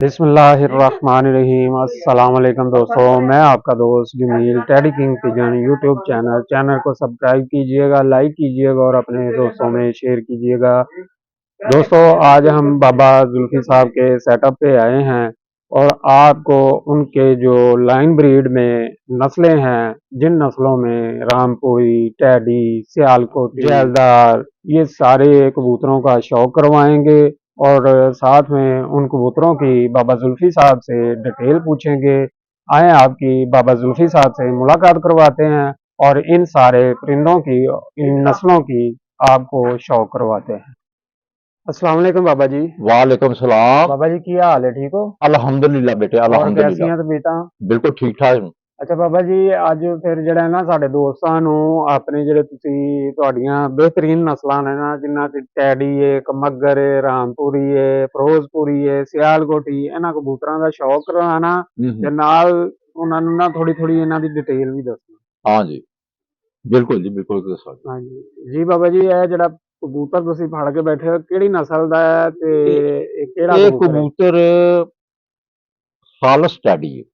बिस्मिल्लाहिर्रहमानिर्रहीम अस्सलाम वालेकुम दोस्तों, मैं आपका दोस्त Jameel Teddy King Pigeon YouTube channel को सब्सक्राइब कीजिएगा, लाइक कीजिएगा और अपने दोस्तों में शेयर कीजिएगा। दोस्तों, आज हम बाबा जुल्फी साहब के सेटअप पे आए हैं और आपको उनके जो लाइन ब्रीड में नस्लें हैं, जिन नस्लों में रामपुरी, टैडी, सियालकोटी, जैलदार, ये सारे कबूतरों का शौक करवाएंगे और साथ में उन कबूतरों की बाबा जुल्फी साहब से डिटेल पूछेंगे। आए आपकी बाबा जुल्फी साहब से मुलाकात करवाते हैं और इन सारे परिंदों की, इन नस्लों की आपको शौक करवाते हैं। अस्सलाम वालेकुम बाबा जी। वालेकुम सलाम। बाबा जी की हाल है, ठीक हो? अल्हम्दुलिल्लाह बेटे, और अल्हम्दुलिल्लाह कैसी हैं तबीयतां? बिल्कुल ठीक ठाक। अच्छा बाबा जी, ਅੱਜ ਫਿਰ ਜਿਹੜਾ ਹੈ ਨਾ ਸਾਡੇ ਦੋਸਤਾਂ ਨੂੰ ਆਪਣੇ ਜਿਹੜੇ ਤੁਸੀਂ ਤੁਹਾਡੀਆਂ ਬਿਹਤਰੀਨ ਨਸਲਾਂ ਨੇ ਨਾ, ਜਿਨ੍ਹਾਂ 'ਚ ਟੈਡੀ ਏ, ਕਮੱਗਰ ਏ, ਰਾਮਪੁਰੀ ਏ, ਫਿਰੋਜ਼ਪੁਰੀ ਏ, ਸਿਆਲਕੋਟੀ, ਇਹਨਾਂ ਕਬੂਤਰਾਂ ਦਾ ਸ਼ੌਕ ਕਰਵਾਉਣਾ ਤੇ ਨਾਲ ਉਹਨਾਂ ਨੂੰ ਨਾ ਥੋੜੀ ਥੋੜੀ ਇਹਨਾਂ ਦੀ ਡਿਟੇਲ ਵੀ ਦੱਸਣਾ। हाँ जी, बिल्कुल जी, बिल्कुल दसो। ਹਾਂਜੀ ਜੀ ਬਾਬਾ ਜੀ, ਇਹ ਜਿਹੜਾ ਕਬੂਤਰ ਤੁਸੀਂ ਫੜ ਕੇ ਬੈਠੇ ਹੋ ਕਿਹੜੀ ਨਸਲ ਦਾ ਹੈ ਤੇ ਇਹ ਕਿਹੜਾ ये ਕਬੂਤਰ ਹੈ? कबूतर सालस टैडी है।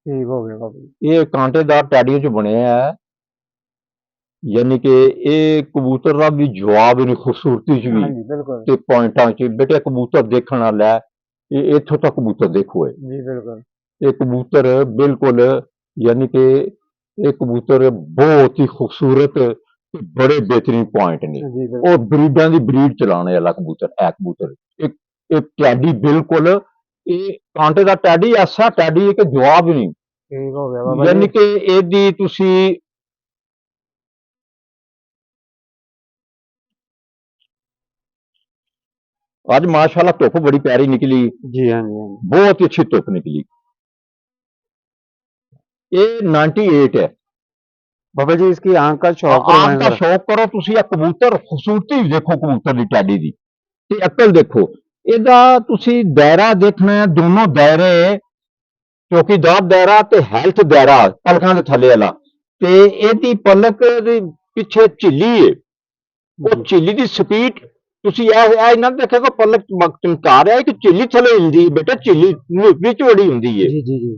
ਠੀਕ ਹੋ ਗਿਆ ਬਾਬਾ जी। ये कांटेदार टैडियों च बने है, यानी कि ये कबूतर का भी जवाब इन्नी खूबसूरती च भी ਹਾਂਜੀ बिल्कुल ते पॉइंटां च। बेटे कबूतर देखने वाला है, ये इत्थों तक कबूतर देखो है। जी बिल्कुल ये कबूतर बिल्कुल, यानी कि ये कबूतर बहुत ही खूबसूरत ते बड़े बेहतरीन पॉइंट ने जी बिल्कुल और ब्रीडां दी ब्रीड चलाने वाला कबूतर है। कबूतर एक टैडी बिल्कुल, ये कांटे दा टैडी ऐसा टैडी है कि जवाब ही नहीं। ठीक हो गया बाबा जी। यानी कि एदी तुसी आज माशाल्लाह धुप बड़ी प्यारी निकली, जी हाँ जी हाँ जी। बहुत ही अच्छी धुप निकली। ये 98 है। बाबा जी इसकी आंख का शौक आंख करवाएं का जरा। शौक करो तुसी, ये कबूतर खूबसूरती देखो कबूतर दी टैडी दी ते अकल देखो। एदा तुसी दायरा देखना है, दोनों दायरे, चौकीदार दायरा ते हेल्थ दायरा पलकां दे थल्ले वाला ते एदी पलक दे पिछे झिल्ली है। वो जी झिल्ली दी स्पीड तुसी ऐ ना देखो पलक चमका रहा है कि झिल्ली थल्ले हिलदी है। बेटा झिल्ली विच बड़ी हुंदी है। जी जी जी।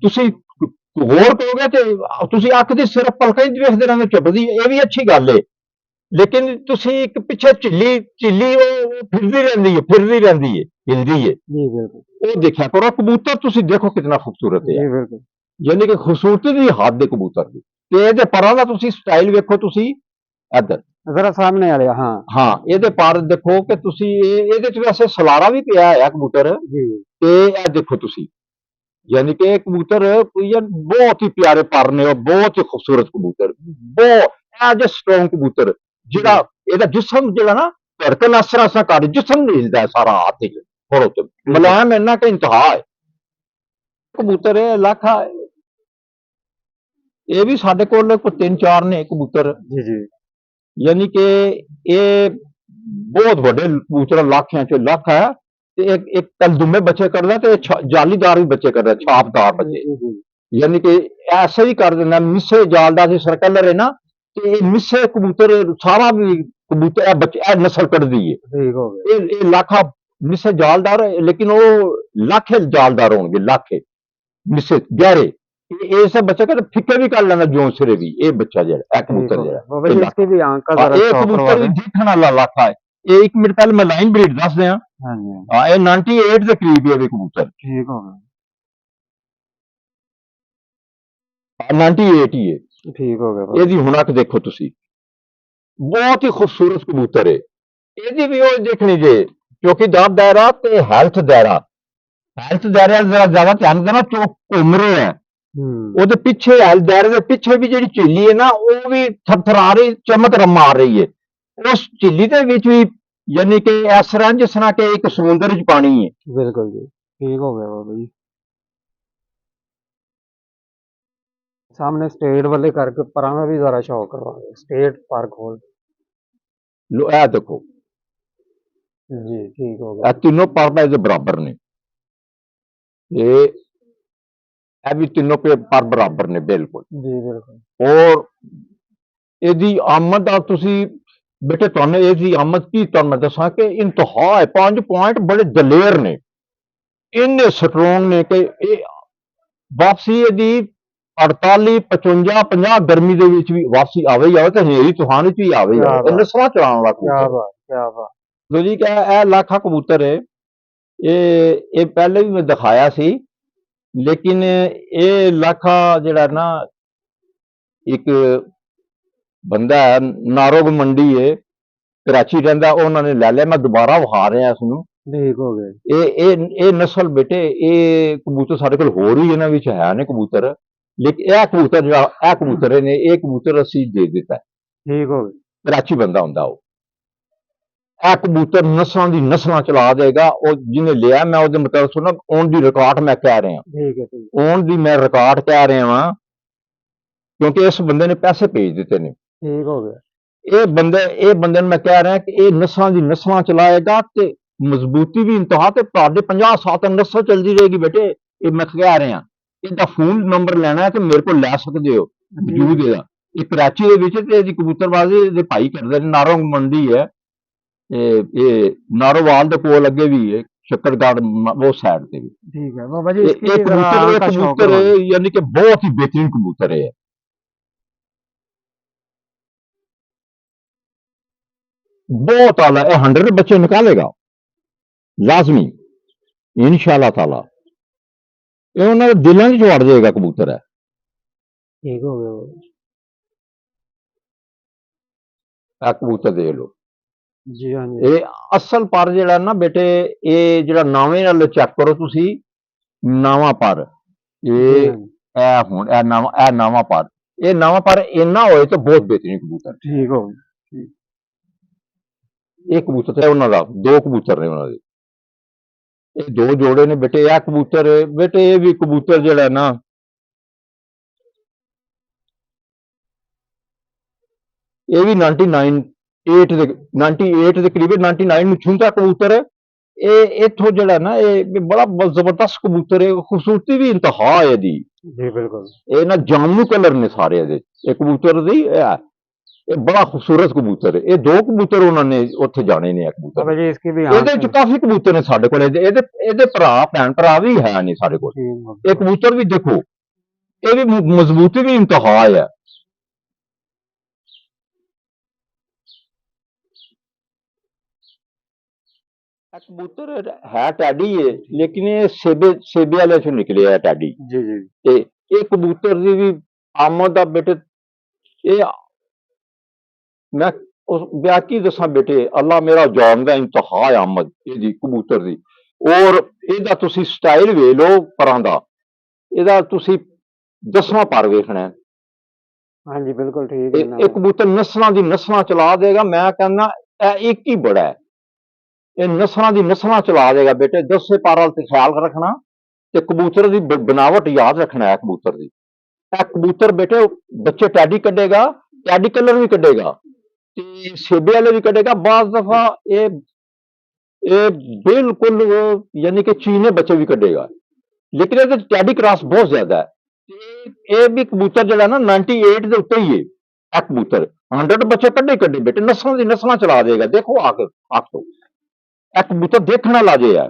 तुसी गौर करोगे ते तुसी अख दे सिर्फ पलकां ही वेखदे रहोगे झपदी, ये भी अच्छी गल है। लेकिन तुसी एक पिछे झिल्ली झिल्ली वो फिरदी रहंदी है, हिलदी है। जी बिल्कुल वो देखा करो कबूतर, तुसी देखो कितना खूबसूरत है। जी बिल्कुल। यानी कि खूबसूरती दी हद है कबूतर दी। ते एदे परां दा तुसी स्टाइल वेखो, तुसी इधर जरा सामने वाले, हाँ हाँ एदे पर देखो कि तुसी एदे च वैसे सलारा भी पिया है कबूतर जी ते ए देखो तुसी, यानी कि कबूतर यार बहुत ही प्यारे पर ने और बहुत ही खूबसूरत कबूतर, बहुत एज ए स्ट्रॉन्ग कबूतर जिहड़ा एदा जिस्म जिहड़ा ना धड़कन असर असा कर जिस्म नहीं हिलदा है सारा हाथ च थोड़ा तो मुलायम इन्ना कि इंतहा है कबूतर। लाखा ये भी साढ़े कोल कोई 3-4 ने कबूतर, जी जी यानी कि ये बहुत बड़े कबूतर लाखियां च लख है। ते एक कलदुमे बच्चे करदा ते जालीदार भी बच्चे करदा, छापदार बच्चे, जी जी। यानी कि ऐसे भी कर देना। मिस्से जालदार सर्कलर है ना, ते मिस्से कबूतर सारा भी कबूतर बच्चे नस्ल कटदी है। ठीक हो गया। ये लाखा मिस्से जालदार, लेकिन वो लाखे जालदार होंगे, लाखे मिस्से गहरे। ये सब बच्चा कर फिक्के भी कर लेना जो सिरे भी। ये बच्चा जेड़ा ठीक कबूतर हो गया जेड़ा बाबा जी, इसकी भी आंख का हाँ, जरा ये शौक करवा कबूतर भी दें। देखने वाला लाखा है। ये 1 मिनट पहले मैं लाइन ब्रीड दस दिया। हाँ जी हाँ जी। हाँ, ये 98 के करीब है ये कबूतर। ठीक हो गया। 98 ही है। ठीक हो गया बाबा। ਇਹਦੀ ਹੁਣਕ ਦੇਖੋ ਤੁਸੀਂ, ਬਹੁਤ ਹੀ ਖੂਬਸੂਰਤ ਕਬੂਤਰ ਹੈ। ਇਹਦੀ ਵੀ ਉਹ ਦੇਖਣੀ ਜੇ ਚੌਕੀਦਾਰ ਦਾਇਰਾ ਤੇ ਹੈਲਥ ਦਾਇਰਾ। ਹੈਲਥ ਦਾਇਰਾ ਜ਼ਰਾ ਜ਼ਿਆਦਾ ਧਿਆਨ ਦੇਣਾ, ਚੌਕ ਘੁੰਮ ਰਿਹਾ ਹੈ ਉਹਦੇ ਪਿੱਛੇ, ਹੈਲਥ ਦਾਇਰੇ ਦੇ ਪਿੱਛੇ ਵੀ ਜਿਹੜੀ ਝਿੱਲੀ ਹੈ ਨਾ, ਉਹ ਵੀ ਥਰਥਰਾ ਰਹੀ, ਚਮਕ ਮਾਰ ਰਹੀ ਹੈ। ਉਸ ਝਿੱਲੀ ਦੇ ਵਿੱਚ ਵੀ यानी कि इस तरह जिस तरह के एक समुद्र च पानी है। बिल्कुल जी, ठीक हो गया बाबा जी। सामने स्टेट वाले करके परां दा भी जरा शौक करवा दे, स्टेट पर खोल। लो ए देखो, जी ठीक हो गया। तीनों पर इहदे बराबर ने, ये भी तीनों पर बराबर ने बिल्कुल जी बिल्कुल। और ਇਹਦੀ ਆਮਦ ਆ ਤੁਸੀਂ बेटे तुहानू इसकी आमद की तुहानू मैं दसा कि इंतहा है। 5 पॉइंट बड़े दलेर ने, ਇੰਨੇ ਸਟਰੋਂਗ ਨੇ ਕਿ ਇਹ ਵਾਪਸੀ ਇਹਦੀ 48 55 50 ਗਰਮੀ ਦੇ ਵਿੱਚ ਵੀ ਵਾਪਸੀ ਆਵੇ ਹੀ ਆਵੇ ਤੇ ਹਨੇਰੀ ਤੂਫਾਨ ਵਿੱਚ ਵੀ ਆਵੇ ਹੀ क्या ਆਵੇ। ਇਹ बात, ਨਸਲਾਂ ਚਲਾਉਣ ਵਾਲਾ क्या ਕਬੂਤਰ। बात, क्या बात। ਲੋ ਜੀ ਕਿ ਇਹ ਲਾਖਾ ਕਬੂਤਰ ਹੈ। ਇਹ ਪਹਿਲੇ ਵੀ ਮੈਂ ਦਿਖਾਇਆ ਸੀ, ਲੇਕਿਨ ਇਹ ਲਾਖਾ ਜਿਹੜਾ ਨਾ ਇੱਕ ਬੰਦਾ ਹੈ, ਨਾਰੋਗ ਮੰਡੀ ਹੈ, ਕਰਾਚੀ ਰਹਿੰਦਾ, ਉਹਨਾਂ ਨੇ ਲੈ ਲਿਆ। ਮੈਂ ਦੁਬਾਰਾ ਵਿਖਾ ਰਿਹਾ ਇਸ ਨੂੰ। ठीक हो गए। ਇਹ ਨਸਲ ਬੇਟੇ, ਇਹ ਕਬੂਤਰ ਸਾਡੇ ਕੋਲ ਹੋਰ ਵੀ ਇਹਨਾਂ ਵਿੱਚ ਹੈ ਨੇ ਕਬੂਤਰ, ਲੇਕਿਨ ਇਹ ਕਬੂਤਰ ਜਿਹੜਾ ਇਹ ਕਬੂਤਰ ਨੇ, ਇਹ ਕਬੂਤਰ ਅਸੀਂ ਦੇ ਦਿੱਤਾ। ठीक हो गए। ਕਰਾਚੀ ਬੰਦਾ ਹੁੰਦਾ ਉਹ। ਇਹ ਕਬੂਤਰ ਨਸਲਾਂ ਦੀ ਨਸਲਾਂ ਚਲਾ ਦੇਗਾ। ਉਹ ਜਿਹਨੇ ਲਿਆ, ਮੈਂ ਉਹਦੇ ਮੁਤਾਬਕ ਸੁਣਾ, ਔਨ ਦੀ ਰਿਕਾਰਡ ਮੈਂ ਕਹਿ ਰਿਹਾ, ठीक है, ठीक ਔਨ ਦੀ ਮੈਂ ਰਿਕਾਰਡ ਕਹਿ ਰਿਹਾ ਵਾਂ, ਕਿਉਂਕਿ ਇਸ ਬੰਦੇ ਨੇ ਪੈਸੇ ਭੇਜ ਦਿੱਤੇ ਨੇ। ठीक हो गया। ਇਹ ਬੰਦੇ ਨੂੰ ਮੈਂ ਕਹਿ ਰਿਹਾ ਕਿ ਇਹ ਨਸਲਾਂ ਦੀ ਨਸਲਾਂ ਚਲਾਏਗਾ ਤੇ ਮਜ਼ਬੂਤੀ ਵੀ ਇੰਤਹਾ, ਤੇ ਤੁਹਾਡੇ 50 ਸਾਲ ਤੱਕ ਨਸਲ ਚੱਲਦੀ ਰਹੇਗੀ ਬੇਟੇ। ਇਹ ਮੈਂ ਕਹਿ ਰਿਹਾ। ਇਹਦਾ ਫੋਨ ਨੰਬਰ ਲੈਣਾ ਹੈ ਤੇ ਮੇਰੇ ਕੋਲ ਲੈ ਸਕਦੇ ਹੋ, ਮੌਜੂਦ ਇਹਦਾ। ਇਹ ਕਰਾਚੀ ਦੇ ਵਿੱਚ ਤੇ ਇਹਦੀ ਕਬੂਤਰਬਾਜ਼ੀ ਦੇ ਭਾਈ ਕਰਦੇ ਨੇ। ਨਾਰੋ ਮੰਡੀ ਹੈ, ਇਹ ਨਾਰੋਵਾਲ ਦੇ ਕੋਲ ਅੱਗੇ ਵੀ ਹੈ, ਸ਼ੱਕਰਗੜ੍ਹ ਉਹ ਸਾਈਡ ਤੇ ਵੀ। ठीक है बाबा जी, ਇਹ इसकी ਇਹ जरा ਕਬੂਤਰ आंख का शौक ਕਬੂਤਰ करवाना। ਯਾਨੀ ਕਿ ਬਹੁਤ ਹੀ ਬਿਹਤਰੀਨ ਕਬੂਤਰ ਹੈ। बहुत आला है। 100 बच्चे निकालेगा लाजमी, इंशाल्लाह ताला। ये उन्होंने दिलों च वाड़ जाएगा कबूतर है। ठीक हो गया बाबा आ कबूतर दे लो। जी। हाँ जी। ये असल पर जेड़ा ना बेटे, ये जेड़ा नावे वाले चेक करो तुसी, नावा पर ये जी हाँ जी। ए नावा पर, ये नावा पर इन्ना होए तो बहुत बेहतरीन कबूतर। ठीक हो गया। ਇਹ ਕਬੂਤਰ ਹੈ ਉਹਨਾਂ ਦਾ, ਦੋ ਕਬੂਤਰ ਨੇ ਉਹਨਾਂ ਦੇ। ਇਹ ਦੋ ਜੋੜੇ ਨੇ ਬੇਟੇ। ਇਹ ਕਬੂਤਰ ਬੇਟੇ, ਇਹ ਵੀ ਕਬੂਤਰ ਜਿਹੜਾ ਨਾ, ਇਹ ਵੀ 98 ਦੇ ਕਰੀਬ, 99 ਨੂੰ ਛੂੰਦਾ ਕਬੂਤਰ। ਇਹ ਇੱਥੋਂ ਜਿਹੜਾ ਨਾ, ਇਹ ਬੜਾ ਜ਼ਬਰਦਸਤ ਕਬੂਤਰ ਹੈ। ਖੂਬਸੂਰਤੀ ਵੀ ਇੰਤਹਾ ਹੈ ਇਹਦੀ। जी बिल्कुल। ਇਹ ਨਾ ਜਾਮਨੂ ਕਲਰ ਨੇ ਸਾਰੇ ਇਹਦੇ। ਇਹ ਕਬੂਤਰ ਦੀ ਇਹ ਬੜਾ ਖੂਬਸੂਰਤ ਕਬੂਤਰ ਹੈ। ਇਹ ਦੋ ਕਬੂਤਰ ਉਹਨਾਂ ਨੇ ਉੱਥੇ ਜਾਣੇ ਨੇ। ਇਹ ਕਬੂਤਰ बाबा जी, इसकी भी ਇਹਦੇ आंख ਚ ਕਾਫੀ ਕਬੂਤਰ ਨੇ ਸਾਡੇ ਕੋਲ। ਇਹਦੇ ਭਰਾ ਭੈਣ ਭਰਾ ਵੀ ਹੈ ਨੇ ਸਾਡੇ ਕੋਲ। ठीक हो ਇਹ ਕਬੂਤਰ ਵੀ ਦੇਖੋ, ਇਹ ਵੀ ਮਜ਼ਬੂਤੀ ਵੀ ਇੰਤਹਾ ਹੈ। ਇਹ ਕਬੂਤਰ ਹੈ ਟੈਡੀ ਹੈ, ਲੇਕਿਨ ਇਹ ਸੇਬੇ ਵਾਲੇ ਚੋਂ ਨਿਕਲਿਆ ਟੈਡੀ। जी जी। ਤੇ ਇਹ ਕਬੂਤਰ ਦੀ ਵੀ ਆਮਦ ਦਾ ਬੇਟੇ, ਇਹ ਮੈਂ ਉਸ ਵਿਆਕੀ ਦੱਸਾਂ ਬੇਟੇ, ਅੱਲਾ ਮੇਰਾ ਜਾਣਦਾ ਇੰਤਹਾ ਹੈ ਆਮਦ ਇਹਦੀ ਕਬੂਤਰ ਦੀ। ਔਰ ਇਹਦਾ ਤੁਸੀਂ ਸਟਾਈਲ ਵੇਖ ਲਓ ਪਰਾਂ ਦਾ, ਇਹਦਾ ਤੁਸੀਂ 10ਵਾਂ ਪਰ ਵੇਖਣਾ ਹੈ। हाँ जी बिल्कुल ठीक है ना। ਇਹ ਕਬੂਤਰ ਨਸਲਾਂ ਦੀ ਨਸਲਾਂ ਚਲਾ ਦੇਗਾ। ਮੈਂ ਕਹਿੰਦਾ ਇਹ ਇੱਕ ਹੀ ਬੜਾ ਹੈ। ਇਹ ਨਸਲਾਂ ਦੀ ਨਸਲਾਂ ਚਲਾ ਦੇਗਾ ਬੇਟੇ। 10ਵੇਂ ਪਰ ਵੱਲ ਤੇ ਖਿਆਲ ਰੱਖਣਾ, ਤੇ ਕਬੂਤਰ ਦੀ ਬਣਾਵਟ ਯਾਦ ਰੱਖਣਾ ਹੈ ਕਬੂਤਰ ਦੀ। ਇਹ ਕਬੂਤਰ ਬੇਟੇ ਬੱਚੇ ਟੈਡੀ ਕੱਢੇਗਾ, ਟੈਡੀ ਕਲਰ ਵੀ ਕੱਢੇਗਾ ਤੇ ਸੇਬੇ ਵਾਲੇ ਵੀ ਕੱਢੇਗਾ। ਬਾਜ਼ ਦਫਾ ਇਹ ਬਿਲकुल यानी कि चीने बच्चे भी कटेगा, लेकिन ये टैडी क्रॉस बहुत ज्यादा है। ये भी कबूतर जो है ना 98 के उत्ते ही है। ਇਹ ਕਬੂतर 100 ਬੱਚੇ ਕੱਢੇ ਕੱਢੇ ਬੇਟੇ, ਨਸਲਾਂ ਦੀ ਨਸਲਾਂ ਚਲਾ ਦੇਗਾ। ਦੇਖੋ ਆ ਕੇ ਆਖ ਤੋਂ ਇਹ ਕਬੂਤਰ ਦੇਖਣ ਵਾਲਾ ਜੇ ਹੈ।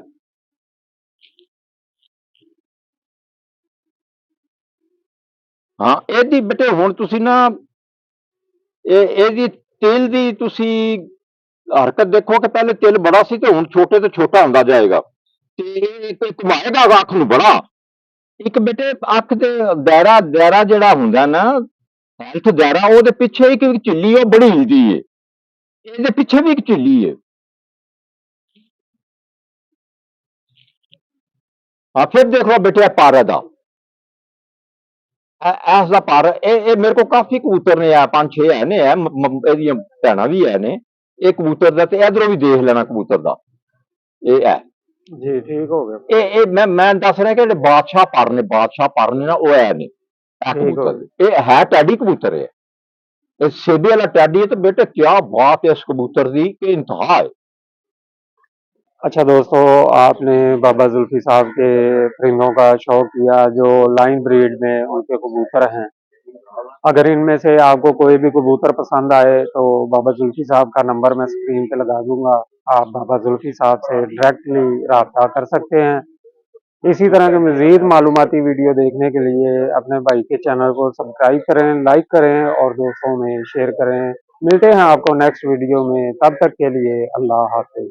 ਹਾਂ ਇਹਦੀ ਬੇਟੇ ਹੁਣ ਤੁਸੀਂ ਨਾ ਇਹਦੀ ਤਿਲ ਦੀ ਤੁਸੀਂ ਹਰਕਤ ਦੇਖੋ ਕਿ ਪਹਿਲੇ ਤਿਲ ਬੜਾ ਸੀ ਤੇ ਹੁਣ ਛੋਟੇ ਤੋਂ ਛੋਟਾ ਹੁੰਦਾ ਜਾਏਗਾ। ਤੇ ਇੱਕ ਘੁਮਾਏਗਾ ਅੱਖ ਨੂੰ ਬੜਾ। ਇੱਕ ਬੇਟੇ ਅੱਖ ਦੇ ਦਾਇਰਾ ਜਿਹੜਾ ਹੁੰਦਾ ਨਾ, ਹੈਲਥ ਦਾਇਰਾ, ਉਹਦੇ ਪਿੱਛੇ ਇੱਕ ਝਿੱਲੀ ਉਹ ਬੜੀ ਹਿਲਦੀ ਏ। ਇਹਦੇ ਪਿੱਛੇ ਵੀ ਇੱਕ ਝਿੱਲੀ ਏ। ਹਾਂ ਫਿਰ ਦੇਖ ਲਓ ਬੇਟੇ ਪਰ ਦਾ ਐਸ ਦਾ ਪਰ। ਇਹ ਮੇਰੇ ਕੋਲ ਕਾਫੀ ਕਬੂਤਰ ਨੇ, 5-6 ਹੈ ਨੇ। ਇਹਦੀਆਂ ਭੈਣਾਂ ਵੀ ਹੈ ਨੇ। ਇਹ ਕਬੂਤਰ ਦਾ ਤੇ ਇਧਰੋਂ ਵੀ ਦੇਖ ਲੈਣਾ ਕਬੂਤਰ ਦਾ। ਇਹ ਹੈ जी ठीक हो गया। ਇਹ ਮੈਂ ਦੱਸ ਰਿਹਾ ਕਿ ਜਿਹੜੇ ਬਾਦਸ਼ਾਹ ਪਰ ਨੇ ਨਾ, ਉਹ ਹੈ ਨੇ ਇਹ ਕਬੂਤਰ। ਇਹ ਹੈ ਟੈਡੀ ਕਬੂਤਰ ਹੈ। ਇਹ ਸੇਬੇ वाला टैडी है। तो बेटे क्या बात है इस कबूतर की, कि इंतहा है। अच्छा दोस्तों, आपने बाबा जुल्फी साहब के परिंदों का शौक किया जो लाइन ब्रीड में उनके कबूतर हैं। अगर इनमें से आपको कोई भी कबूतर पसंद आए तो बाबा जुल्फी साहब का नंबर मैं स्क्रीन पे लगा दूंगा। आप बाबा जुल्फी साहब से डायरेक्टली रब्ता कर सकते हैं। इसी तरह के मज़ीद मालूमाती वीडियो देखने के लिए अपने भाई के चैनल को सब्सक्राइब करें, लाइक करें और दोस्तों में शेयर करें। मिलते हैं आपको नेक्स्ट वीडियो में, तब तक के लिए अल्लाह हाफ़िज़।